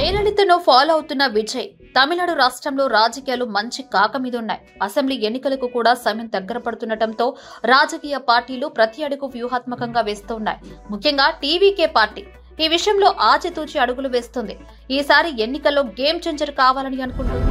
జయలలితను follow అవుతున్న విజయ్ తమిళనాడు రాష్ట్రంలో రాజకీయాలు మంచి కాక మీద ఉన్నాయి. అసెంబ్లీ ఎన్నికలకు కూడా సమయం దగ్గర పడుతుండటంతో రాజకీయ పార్టీలు ప్రతి అడుగు వ్యూహాత్మకంగా వేస్తున్నాయి. ముఖ్యంగా టీవీకే పార్టీ ఈ విషయంలో ఆచితూచి అడుగులు వేస్తుంది. ఈసారి ఎన్నికల్లో గేమ్ చేంజర్ కావాలని అనుకుంటుంది.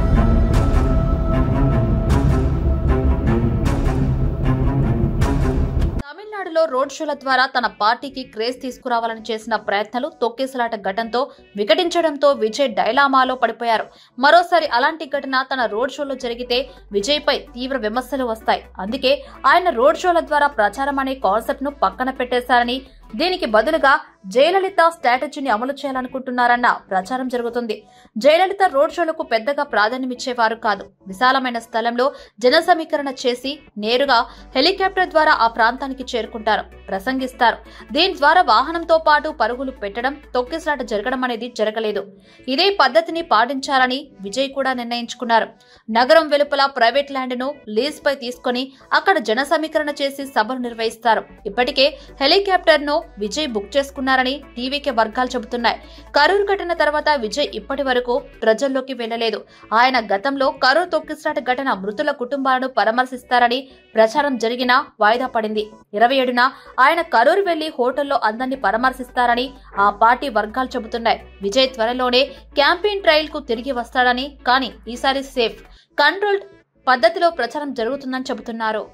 తమిళనాడులో రోడ్ షోల ద్వారా తన పార్టీకి క్రేజ్ తీసుకురావాలని చేసిన ప్రయత్నాలు తొక్కేసలాట ఘటనతో వికటించడంతో విజయ్ డైలామాలో పడిపోయారు. మరోసారి అలాంటి ఘటన తన రోడ్ షోలో జరిగితే విజయ్ పై తీవ్ర విమర్శలు వస్తాయి. అందుకే ఆయన రోడ్ షోల ద్వారా ప్రచారం అనే కాన్సెప్ట్ ను పక్కన పెట్టేశారని, దీనికి బదులుగా జయలలిత స్ట్రాటజీని అమలు చేయాలనుకుంటున్నారన్న ప్రచారం జరుగుతుంది. జయలలిత రోడ్ షోలకు పెద్దగా ప్రాధాన్యమిచ్చేవారు కాదు. విశాలమైన స్థలంలో జన సమీకరణ చేసి నేరుగా హెలికాప్టర్ ద్వారా ఆ ప్రాంతానికి చేరుకుంటారు, ప్రసంగిస్తారు. దీని ద్వారా వాహనంతో పాటు పరుగులు పెట్టడం, తొక్కిసలాట జరగడం అనేది జరగలేదు. ఇదే పద్ధతిని పాటించాలని విజయ్ కూడా నిర్ణయించుకున్నారు. నగరం వెలుపల ప్రైవేట్ ల్యాండ్ ను లీజ్ పై తీసుకుని అక్కడ జన సమీకరణ చేసి సభలు నిర్వహిస్తారు. ఇప్పటికే హెలికాప్టర్ ను విజయ్ బుక్ చేసుకున్నారని టీవీకే వర్గాలు చెబుతున్నాయి. కరూరు ఘటన తర్వాత విజయ్ ఇప్పటి వరకు ప్రజల్లోకి వెళ్లలేదు. ఆయన గతంలో కరూరు తొక్కిసలాట ఘటన మృతుల కుటుంబాలను పరామర్శిస్తారని ప్రచారం జరిగినా వాయిదా పడింది. 27న ఆయన కరూరు వెళ్లి హోటల్లో అందరినీ పరామర్శిస్తారని ఆ పార్టీ వర్గాలు చెబుతున్నాయి. విజయ్ త్వరలోనే క్యాంపెయిన్ ట్రయల్ కు తిరిగి వస్తాడని, కానీ ఈసారి సేఫ్ కంట్రోల్డ్ పద్ధతిలో ప్రచారం జరుగుతుందని చెబుతున్నారు.